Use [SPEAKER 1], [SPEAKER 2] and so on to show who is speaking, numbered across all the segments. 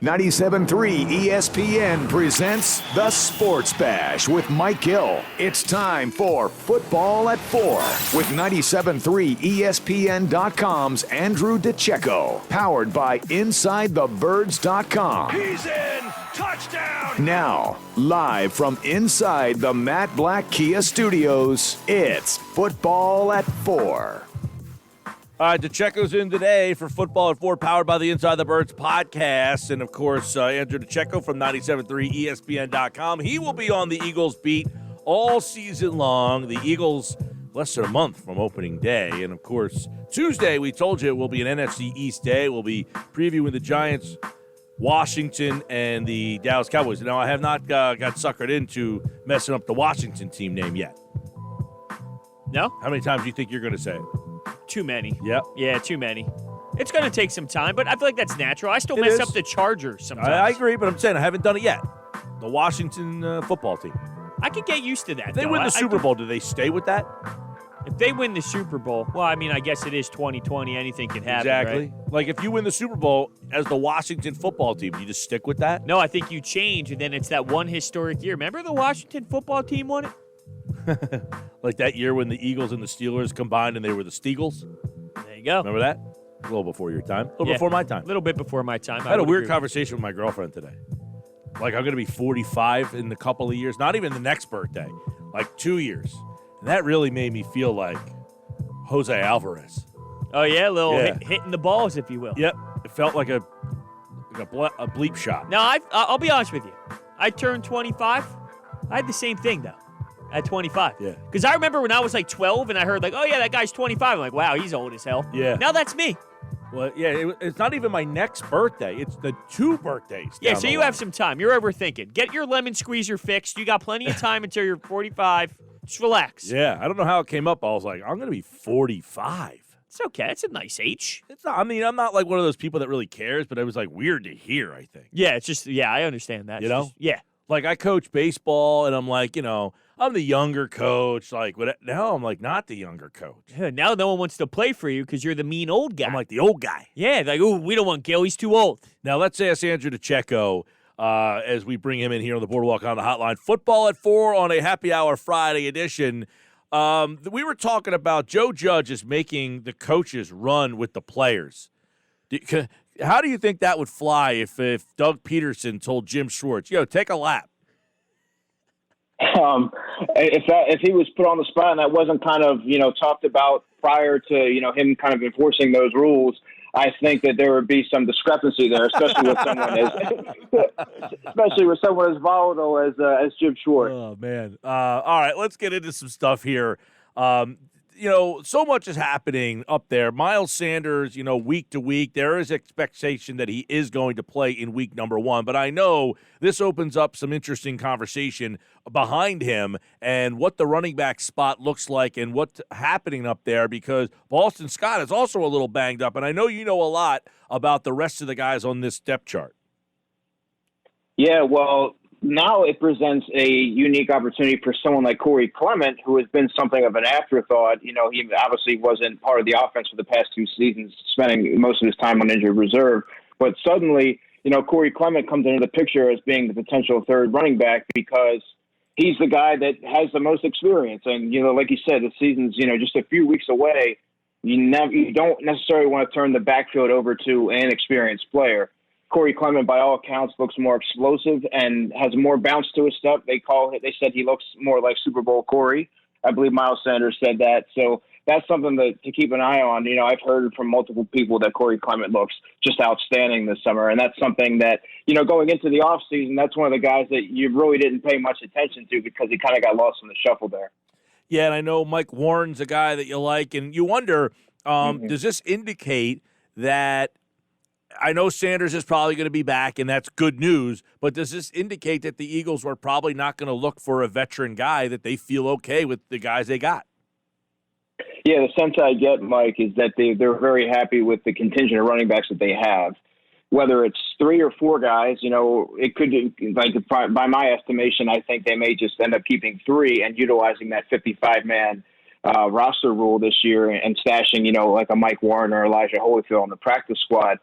[SPEAKER 1] 97.3 ESPN presents The Sports Bash with Mike Gill. It's time for Football at 4 with 97.3 ESPN.com's Andrew DiCecco. Powered by InsideTheBirds.com.
[SPEAKER 2] He's in! Touchdown!
[SPEAKER 1] Now, live from inside the Matt Black Kia Studios, it's Football at 4.
[SPEAKER 2] All right, DiCecco's in today for Football at 4, powered by the Inside the Birds podcast. And, of course, Andrew DiCecco from 97.3 ESPN.com. He will be on the Eagles beat all season long. The Eagles, less than a month from opening day. And, of course, Tuesday, we told you it will be an NFC East day. We'll be previewing the Giants, Washington, and the Dallas Cowboys. Now, I have not got suckered into messing up the Washington team name yet.
[SPEAKER 3] No?
[SPEAKER 2] How many times do you think you're going to say it?
[SPEAKER 3] Too many.
[SPEAKER 2] Yep.
[SPEAKER 3] Yeah, too many. It's going to take some time, but I feel like that's natural. I still mess up the Chargers sometimes.
[SPEAKER 2] I agree, but I'm saying I haven't done it yet. The Washington football team.
[SPEAKER 3] I can get used to that.
[SPEAKER 2] If they win the Super Bowl, do they stay with that?
[SPEAKER 3] If they win the Super Bowl, well, I mean, I guess it is 2020. Anything can happen,
[SPEAKER 2] Exactly.
[SPEAKER 3] right?
[SPEAKER 2] Like, if you win the Super Bowl as the Washington football team, you just stick with that?
[SPEAKER 3] No, I think you change, and then it's that one historic year. Remember the Washington football team won it?
[SPEAKER 2] Like that year when the Eagles and the Steelers combined and they were the Steagles?
[SPEAKER 3] There you go.
[SPEAKER 2] Remember that? A little before your time. A little before my time.
[SPEAKER 3] A little bit before my time.
[SPEAKER 2] I had a weird conversation with my girlfriend today. Like, I'm going to be 45 in a couple of years. Not even the next birthday. Like 2 years. And that really made me feel like Jose Alvarez.
[SPEAKER 3] Oh, yeah? A little hitting the balls, if you will.
[SPEAKER 2] Yep. It felt like a bleep shot.
[SPEAKER 3] Now, I'll be honest with you. I turned 25. I had the same thing, though. At 25.
[SPEAKER 2] Yeah.
[SPEAKER 3] Because I remember when I was like 12 and I heard like, oh, yeah, that guy's 25. I'm like, wow, he's old as hell.
[SPEAKER 2] Yeah.
[SPEAKER 3] Now that's me.
[SPEAKER 2] Well, yeah, it's not even my next birthday. It's the 2 birthdays.
[SPEAKER 3] Yeah, so you have some time. You're overthinking. Get your lemon squeezer fixed. You got plenty of time until you're 45. Just relax.
[SPEAKER 2] Yeah, I don't know how it came up. I was like, I'm going to be 45.
[SPEAKER 3] It's okay. It's a nice age.
[SPEAKER 2] It's not. I mean, I'm not like one of those people that really cares, but it was like weird to hear, I think.
[SPEAKER 3] Yeah, it's just, I understand that.
[SPEAKER 2] You know?
[SPEAKER 3] Just, yeah.
[SPEAKER 2] Like, I coach baseball, and I'm like, I'm the younger coach. Like, now I'm like not the younger coach.
[SPEAKER 3] Yeah, now no one wants to play for you because you're the mean old guy.
[SPEAKER 2] I'm like the old guy.
[SPEAKER 3] Yeah, like, ooh, we don't want Gil. He's too old.
[SPEAKER 2] Now, let's ask Andrew DiCecco as we bring him in here on the Boardwalk on the Hotline. Football at 4 on a happy hour Friday edition. We were talking about Joe Judge is making the coaches run with the players. How do you think that would fly if Doug Peterson told Jim Schwartz, take a lap?
[SPEAKER 4] If he was put on the spot and that wasn't kind of, talked about prior to, him kind of enforcing those rules, I think that there would be some discrepancy there, especially with someone as volatile as Jim Schwartz.
[SPEAKER 2] Oh, man. All right, let's get into some stuff here. So much is happening up there. Miles Sanders, week to week, there is expectation that he is going to play in week number 1. But I know this opens up some interesting conversation behind him and what the running back spot looks like and what's happening up there because Boston Scott is also a little banged up. And I know you know a lot about the rest of the guys on this depth chart.
[SPEAKER 4] Yeah, well, now it presents a unique opportunity for someone like Corey Clement, who has been something of an afterthought. He obviously wasn't part of the offense for the past 2 seasons, spending most of his time on injured reserve. But suddenly, Corey Clement comes into the picture as being the potential third running back because he's the guy that has the most experience. And, like you said, the season's, just a few weeks away. You don't necessarily want to turn the backfield over to an inexperienced player. Corey Clement, by all accounts, looks more explosive and has more bounce to his step. They said he looks more like Super Bowl Corey. I believe Miles Sanders said that. So that's something to keep an eye on. I've heard from multiple people that Corey Clement looks just outstanding this summer. And that's something that, going into the offseason, that's one of the guys that you really didn't pay much attention to because he kind of got lost in the shuffle there.
[SPEAKER 2] Yeah, and I know Mike Warren's a guy that you like. And you wonder, does this indicate that I know Sanders is probably going to be back, and that's good news, but does this indicate that the Eagles were probably not going to look for a veteran guy, that they feel okay with the guys they got?
[SPEAKER 4] Yeah, the sense I get, Mike, is that they're very happy with the contingent of running backs that they have. Whether it's 3 or 4 guys, it could, by my estimation, I think they may just end up keeping 3 and utilizing that 55-man roster rule this year and stashing, like a Mike Warren or Elijah Holyfield on the practice squad.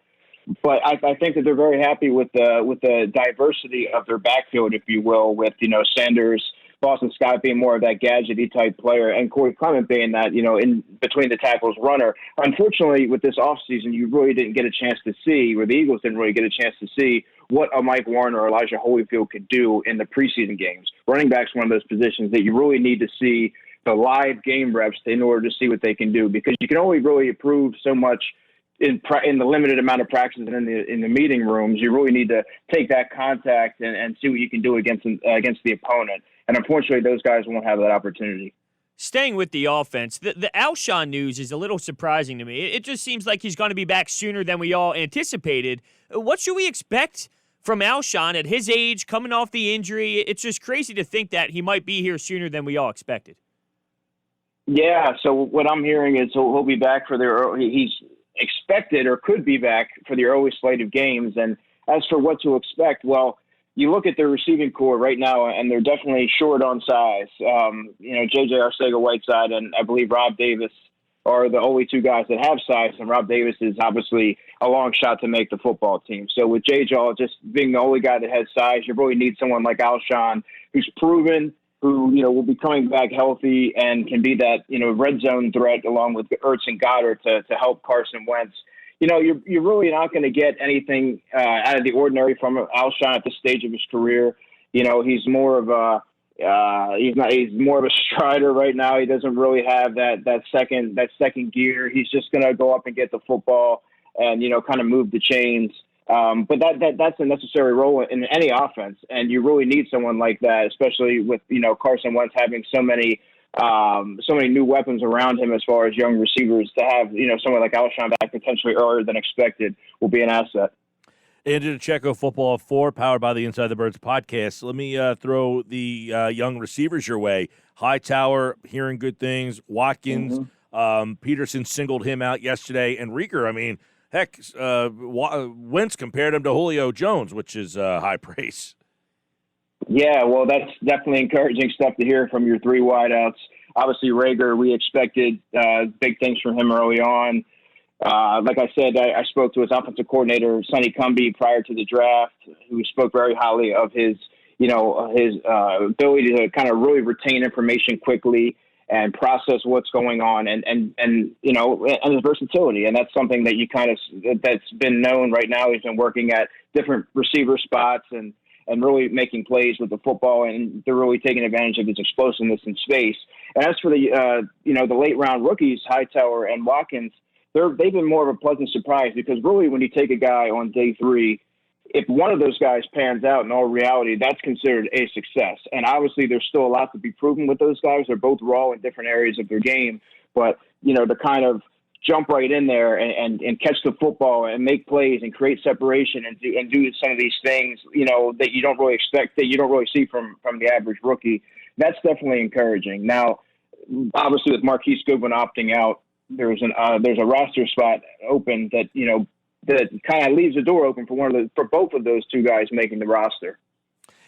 [SPEAKER 4] But I think that they're very happy with the diversity of their backfield, if you will, with, Sanders, Boston Scott being more of that gadgety type player, and Corey Clement being that, in between the tackles runner. Unfortunately, with this offseason, you really didn't get a chance to see, or the Eagles didn't really get a chance to see, what a Mike Warren or Elijah Holyfield could do in the preseason games. Running back's one of those positions that you really need to see the live game reps in order to see what they can do, because you can only really improve so much in the limited amount of practices and in the meeting rooms. You really need to take that contact and see what you can do against the opponent. And unfortunately, those guys won't have that opportunity.
[SPEAKER 3] Staying with the offense, the Alshon news is a little surprising to me. It just seems like he's going to be back sooner than we all anticipated. What should we expect from Alshon at his age, coming off the injury? It's just crazy to think that he might be here sooner than we all expected.
[SPEAKER 4] Yeah, so what I'm hearing is he'll be back he's expected or could be back for the early slate of games. And as for what to expect, well, you look at their receiving core right now, and they're definitely short on size. J.J. Arcega-Whiteside and I believe Rob Davis are the only two guys that have size, and Rob Davis is obviously a long shot to make the football team. So with J.J. just being the only guy that has size, you really need someone like Alshon who's proven, who, will be coming back healthy and can be that, red zone threat along with Ertz and Goddard to help Carson Wentz. You're really not going to get anything out of the ordinary from Alshon at this stage of his career. He's more of he's more of a strider right now. He doesn't really have that second gear. He's just going to go up and get the football and, kind of move the chains. But that's a necessary role in any offense, and you really need someone like that, especially with Carson Wentz having so many new weapons around him as far as young receivers. To have someone like Alshon back potentially earlier than expected will be an asset.
[SPEAKER 2] Andrew DiCecco, Football at 4, powered by the Inside the Birds podcast. Let me throw the young receivers your way. Hightower, hearing good things. Watkins, Peterson singled him out yesterday, and Rieger. I mean, heck, Wentz compared him to Julio Jones, which is high praise. Yeah,
[SPEAKER 4] well, that's definitely encouraging stuff to hear from your three wideouts. Obviously, Rieger, we expected big things from him early on. Like I said, I spoke to his offensive coordinator, Sonny Cumbie, prior to the draft, who spoke very highly of his ability to kind of really retain information quickly and process what's going on, and his versatility. And that's something that that's been known right now. He's been working at different receiver spots and really making plays with the football, and they're really taking advantage of his explosiveness in space. And as for the late round rookies, Hightower and Watkins, they've been more of a pleasant surprise, because really when you take a guy on day 3, if one of those guys pans out in all reality, that's considered a success. And obviously there's still a lot to be proven with those guys. They're both raw in different areas of their game, but to kind of jump right in there and catch the football and make plays and create separation and do some of these things, that you don't really expect, that you don't really see from the average rookie. That's definitely encouraging. Now, obviously with Marquise Goodwin opting out, there's a roster spot open that, that kind of leaves the door open for both of those two guys making the roster.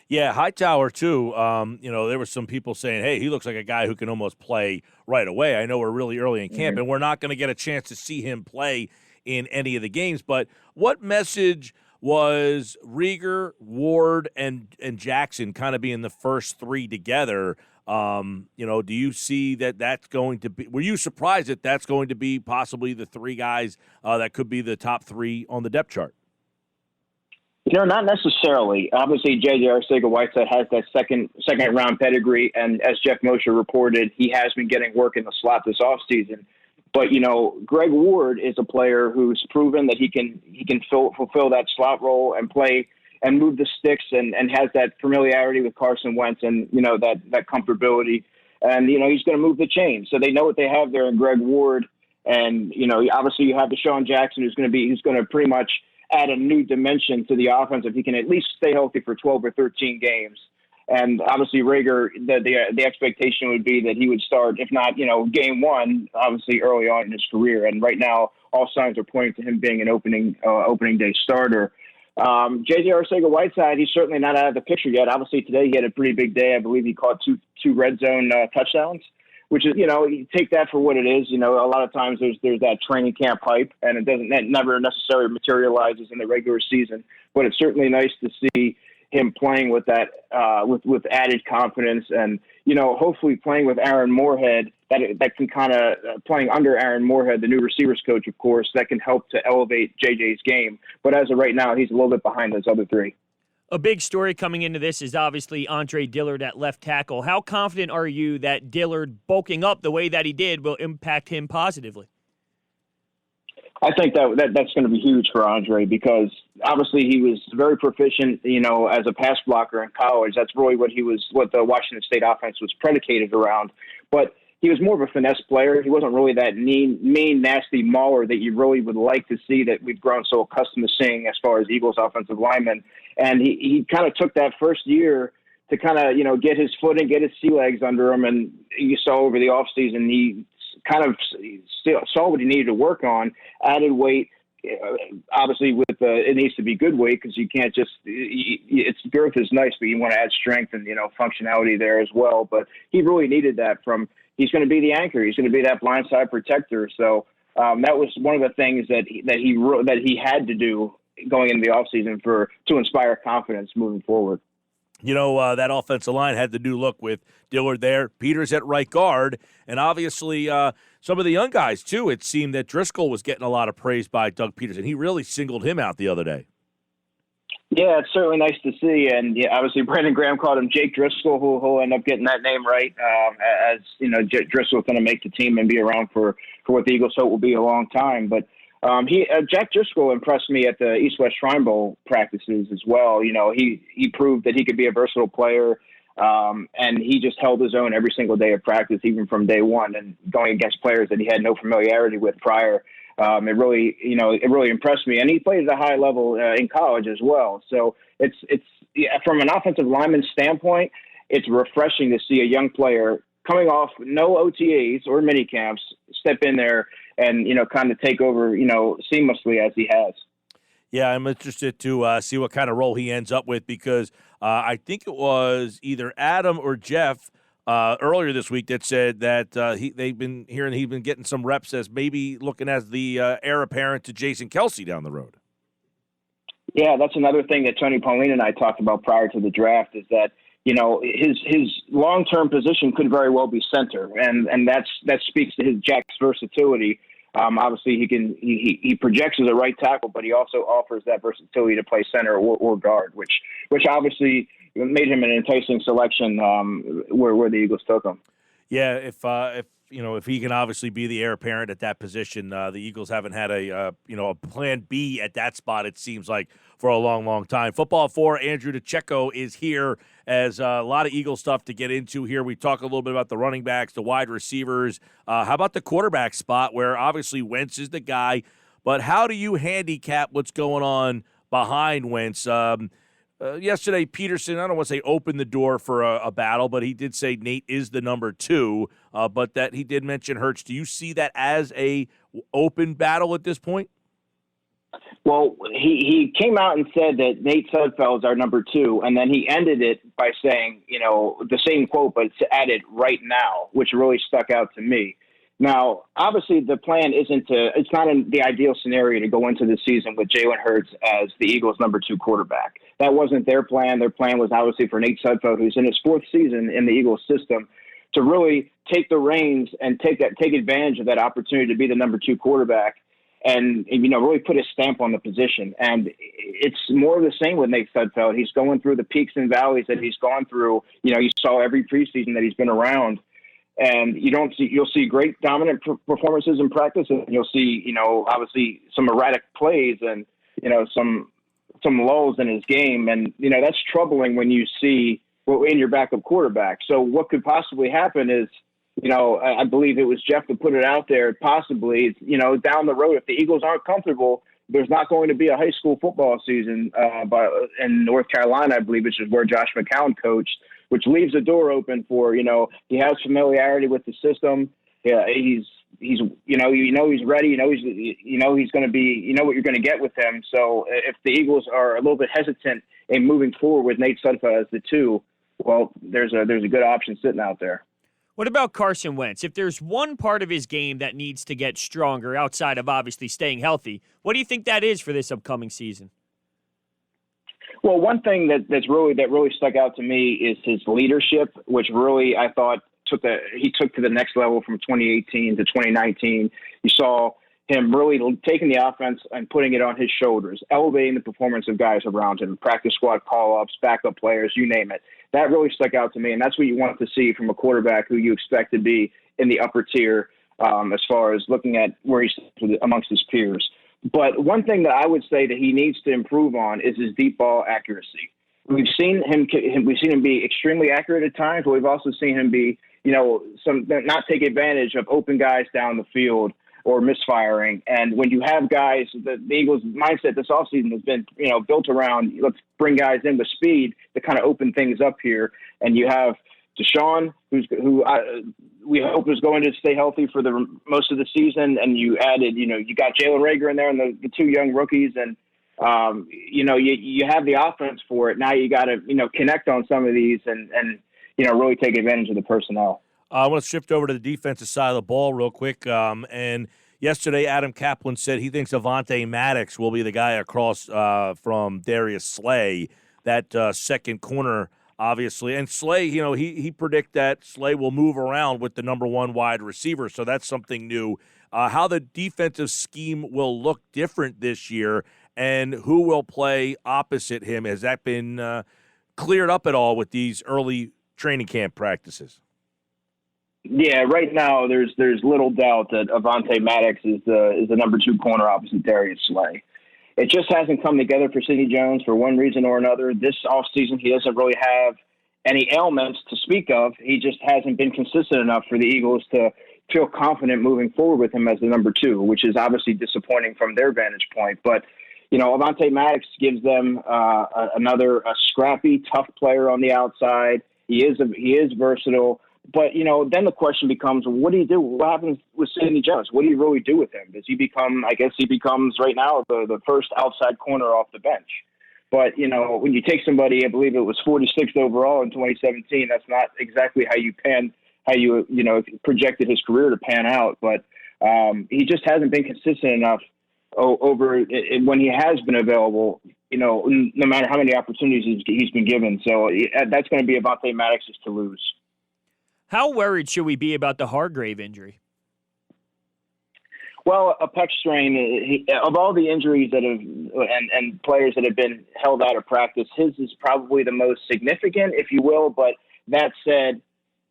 [SPEAKER 2] Yeah, Hightower, too. There were some people saying, hey, he looks like a guy who can almost play right away. I know we're really early in camp, and we're not going to get a chance to see him play in any of the games. But what message was Rieger, Ward, and Jackson kind of being the first 3 together? Do you see that's going to be – were you surprised that that's going to be possibly the 3 guys that could be the top 3 on the depth chart?
[SPEAKER 4] Not necessarily. Obviously, J.J. Arcega-Whiteside has that second round pedigree, and as Jeff Mosher reported, he has been getting work in the slot this offseason. But Greg Ward is a player who's proven that he can fulfill that slot role and play and move the sticks and has that familiarity with Carson Wentz and that comfortability, and he's going to move the chain. So they know what they have there in Greg Ward, and obviously you have Deshaun Jackson who's going to pretty much add a new dimension to the offense if he can at least stay healthy for 12 or 13 games. And obviously Rieger, the expectation would be that he would start, if not, game 1, obviously early on in his career. And right now, all signs are pointing to him being an opening day starter. J.J. Arcega-Whiteside, he's certainly not out of the picture yet. Obviously today he had a pretty big day. I believe he caught two red zone touchdowns. which is, you take that for what it is. A lot of times there's that training camp hype, and it never necessarily materializes in the regular season. But it's certainly nice to see him playing with that, with added confidence, and hopefully playing with Aaron Moorhead. That can kind of playing under Aaron Moorhead, the new receivers coach, of course, that can help to elevate JJ's game. But as of right now, he's a little bit behind those other three.
[SPEAKER 3] A big story coming into this is obviously Andre Dillard at left tackle. How confident are you that Dillard bulking up the way that he did will impact him positively?
[SPEAKER 4] I think that's going to be huge for Andre, because obviously he was very proficient, as a pass blocker in college. That's really what the Washington State offense was predicated around. But he was more of a finesse player. He wasn't really that mean, nasty mauler that you really would like to see, that we've grown so accustomed to seeing as far as Eagles offensive linemen. And he kind of took that first year to kind of, get his footing, get his sea legs under him. And you saw over the offseason, he kind of still saw what he needed to work on, added weight. Obviously, it needs to be good weight, because you can't just its girth is nice, but you want to add strength and functionality there as well. But he really needed that from. He's going to be the anchor. He's going to be that blindside protector. So that was one of the things that he had to do going into the offseason to inspire confidence moving forward.
[SPEAKER 2] That offensive line had the new look with Dillard there, Peters at right guard, and obviously some of the young guys, too. It seemed that Driscoll was getting a lot of praise by Doug Peterson. He really singled him out the other day.
[SPEAKER 4] Yeah, it's certainly nice to see. And obviously Brandon Graham called him Jake Driscoll, who'll end up getting that name right, as Driscoll's going to make the team and be around for what the Eagles hope will be a long time. But Jack Driscoll impressed me at the East-West Shrine Bowl practices as well. He proved that he could be a versatile player, and he just held his own every single day of practice, even from day one, and going against players that he had no familiarity with prior. It really impressed me, and he played at a high level in college as well. So it's from an offensive lineman standpoint, it's refreshing to see a young player coming off no OTAs or mini camps step in there and kind of take over seamlessly as he has.
[SPEAKER 2] Yeah, I'm interested to see what kind of role he ends up with, because I think it was either Adam or Jeff earlier this week that said that they've been hearing he's been getting some reps as maybe looking as the heir apparent to Jason Kelce down the road.
[SPEAKER 4] Yeah, that's another thing that Tony Pauline and I talked about prior to the draft, is that his long-term position could very well be center, and that speaks to his Jack's versatility. Obviously, he projects as a right tackle, but he also offers that versatility to play center or guard, which obviously made him an enticing selection where the Eagles took him.
[SPEAKER 2] Yeah, if he can obviously be the heir apparent at that position, the Eagles haven't had a plan B at that spot, it seems like, for a long, long time. Football 4, Andrew DiCecco is here, as a lot of Eagle stuff to get into here. We talk a little bit about the running backs, the wide receivers. How about the quarterback spot, where obviously Wentz is the guy, but how do you handicap what's going on behind Wentz? Yesterday, Peterson, I don't want to say opened the door for a battle, but he did say Nate is the number 2, but that he did mention Hurts. Do you see that as a open battle at this point?
[SPEAKER 4] Well, he came out and said that Nate Sudfeld is our number 2, and then he ended it by saying, the same quote, but added right now, which really stuck out to me. Now, obviously, the plan it's not in the ideal scenario to go into the season with Jalen Hurts as the Eagles' number 2 quarterback. That wasn't their plan. Their plan was obviously for Nate Sudfeld, who's in his 4th season in the Eagles system, to really take the reins and take advantage of that opportunity to be the number 2 quarterback and really put a stamp on the position. And it's more of the same with Nate Sudfeld. He's going through the peaks and valleys that he's gone through. You saw every preseason that he's been around. And you'll see great dominant performances in practice, and you'll see, obviously some erratic plays and, some lulls in his game. And, that's troubling when you see in your backup quarterback. So what could possibly happen is, I believe it was Jeff that put it out there, possibly, down the road, if the Eagles aren't comfortable, there's not going to be a high school football season in North Carolina, I believe, which is where Josh McCown coached, which leaves the door open for, he has familiarity with the system. Yeah, he's he's ready. He's going to be, what you're going to get with him. So if the Eagles are a little bit hesitant in moving forward with Nate Sudfeld as the 2, well, there's a good option sitting out there.
[SPEAKER 3] What about Carson Wentz? If there's one part of his game that needs to get stronger outside of obviously staying healthy, what do you think that is for this upcoming season?
[SPEAKER 4] Well, one thing that really stuck out to me is his leadership, which really I thought he took to the next level from 2018 to 2019. You saw him really taking the offense and putting it on his shoulders, elevating the performance of guys around him, practice squad call-ups, backup players, you name it. That really stuck out to me, and that's what you want to see from a quarterback who you expect to be in the upper tier as far as looking at where he's amongst his peers. But one thing that I would say that he needs to improve on is his deep ball accuracy. We've seen him be extremely accurate at times, but we've also seen him be, not take advantage of open guys down the field or misfiring. And when you have guys, the Eagles' mindset this offseason has been, built around, let's bring guys in with speed to kind of open things up here. And you have Deshaun, who we hope is going to stay healthy for the most of the season. And you added, you got Jalen Reagor in there and the two young rookies. And, you have the offense for it. Now you got to, connect on some of these and really take advantage of the personnel.
[SPEAKER 2] I want to shift over to the defensive side of the ball real quick. And yesterday, Adam Kaplan said he thinks Avonte Maddox will be the guy across from Darius Slay, that second corner, obviously. And Slay, he predict that Slay will move around with the number one wide receiver, so that's something new. How the defensive scheme will look different this year and who will play opposite him, has that been cleared up at all with these early training camp practices?
[SPEAKER 4] Yeah, right now there's little doubt that Avonte Maddox is the number two corner opposite Darius Slay. It just hasn't come together for Sidney Jones for one reason or another. This offseason, he doesn't really have any ailments to speak of. He just hasn't been consistent enough for the Eagles to feel confident moving forward with him as the number two, which is obviously disappointing from their vantage point. But, Avonte Maddox gives them another scrappy, tough player on the outside. He is versatile. But, then the question becomes, what do you do? What happens with Sidney Jones? What do you really do with him? Does he become, I guess he becomes right now the first outside corner off the bench. But, when you take somebody, I believe it was 46th overall in 2017, that's not exactly how you projected his career to pan out. But he just hasn't been consistent enough over when he has been available, no matter how many opportunities he's been given. So that's going to be Avonte Maddox's to lose.
[SPEAKER 3] How worried should we be about the Hargrave injury?
[SPEAKER 4] Well, a pec strain, of all the injuries that have and players that have been held out of practice, his is probably the most significant, if you will. But that said,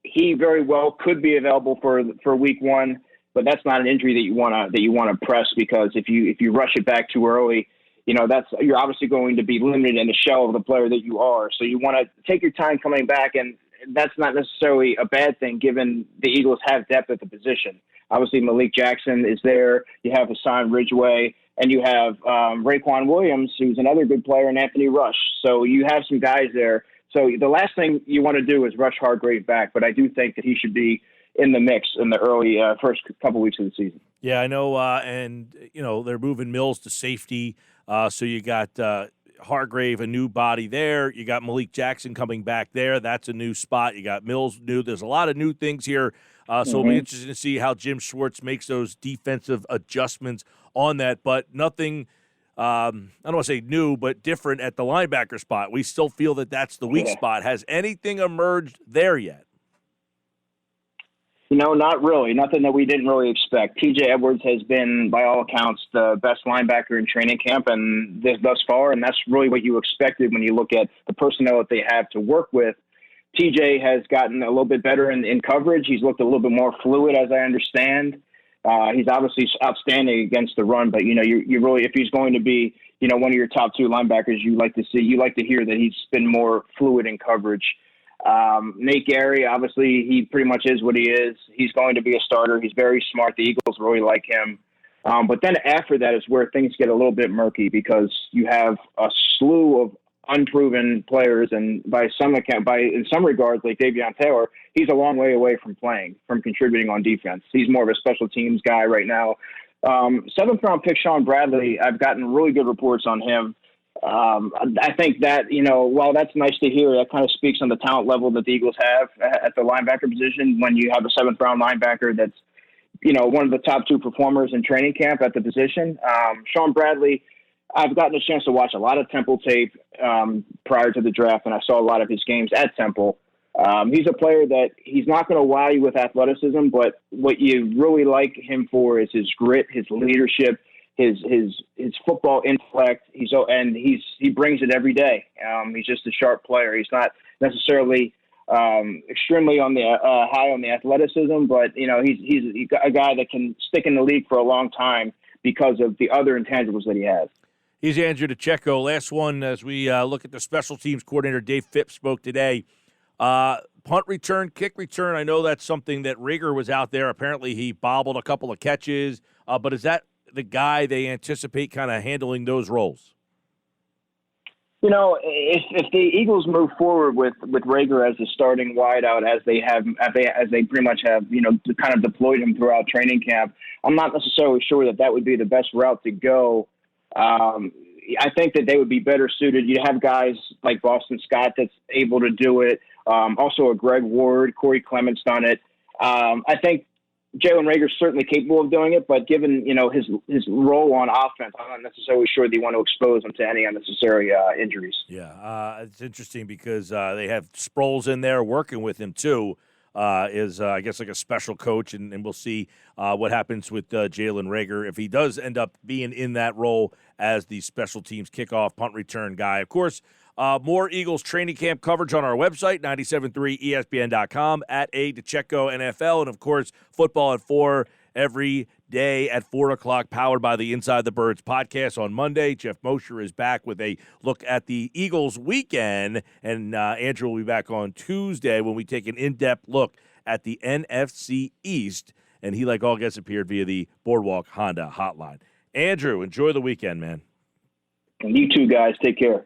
[SPEAKER 4] he very well could be available for week one. But that's not an injury that you want to press, because if you rush it back too early, you're obviously going to be limited in the shell of the player that you are. So you want to take your time coming back, and that's not necessarily a bad thing given the Eagles have depth at the position. Obviously, Malik Jackson is there. You have Hassan Ridgeway, and you have Raekwon Williams, who's another good player, and Anthony Rush. So you have some guys there. So the last thing you want to do is rush Hargrave back, but I do think that he should be in the mix in the early first couple weeks of the season.
[SPEAKER 2] Yeah, I know, and they're moving Mills to safety, so you got Hargrave, a new body there. You got Malik Jackson coming back there. That's a new spot. You got Mills new. There's a lot of new things here, so it'll be interesting to see how Jim Schwartz makes those defensive adjustments on that, but nothing I don't want to say new, but different at the linebacker spot. We still feel that that's the weak spot. Has anything emerged there yet?
[SPEAKER 4] Not really. Nothing that we didn't really expect. TJ Edwards has been, by all accounts, the best linebacker in training camp and thus far, and that's really what you expected when you look at the personnel that they have to work with. TJ has gotten a little bit better in coverage. He's looked a little bit more fluid, as I understand. He's obviously outstanding against the run, but you really, if he's going to be, one of your top two linebackers, you like to hear that he's been more fluid in coverage. Nate Gary, obviously, he pretty much is what he is. He's going to be a starter. He's very smart. The Eagles really like him. But then after that is where things get a little bit murky, because you have a slew of unproven players, and in some regards, like Davion Taylor, he's a long way away from contributing on defense. He's more of a special teams guy right now. 7th round pick Sean Bradley, I've gotten really good reports on him. I think that, while that's nice to hear, that kind of speaks on the talent level that the Eagles have at the linebacker position when you have a seventh-round linebacker that's, one of the top two performers in training camp at the position. Sean Bradley, I've gotten a chance to watch a lot of Temple tape prior to the draft, and I saw a lot of his games at Temple. He's a player that he's not going to wow you with athleticism, but what you really like him for is his grit, his leadership, his football intellect. He brings it every day. He's just a sharp player. He's not necessarily extremely on the high on the athleticism, but he's a guy that can stick in the league for a long time because of the other intangibles that he has.
[SPEAKER 2] He's Andrew DiCecco. Last one as we look at the special teams coordinator. Dave Phipps spoke today. Punt return, kick return. I know that's something that Rager was out there. Apparently he bobbled a couple of catches, but is that the guy they anticipate kind of handling those roles?
[SPEAKER 4] If the Eagles move forward with Rager as the starting wideout, as they pretty much have, kind of deployed him throughout training camp, I'm not necessarily sure that would be the best route to go. I think that they would be better suited. You have guys like Boston Scott that's able to do it. Also a Greg Ward, Corey Clement's done it. I think Jalen Rager's certainly capable of doing it, but given, his role on offense, I'm not necessarily sure they want to expose him to any unnecessary injuries.
[SPEAKER 2] Yeah, it's interesting because they have Sproles in there working with him too. I guess like a special coach, and we'll see what happens with Jalen Rager if he does end up being in that role as the special teams kickoff punt return guy. Of course, more Eagles training camp coverage on our website, 973ESPN.com, at DiCecco NFL, and of course, football at 4 every day at 4 o'clock, powered by the Inside the Birds podcast on Monday. Jeff Mosher is back with a look at the Eagles weekend, and Andrew will be back on Tuesday when we take an in-depth look at the NFC East, and he, like all guests, appeared via the Boardwalk Honda hotline. Andrew, enjoy the weekend, man.
[SPEAKER 4] And you too, guys. Take care.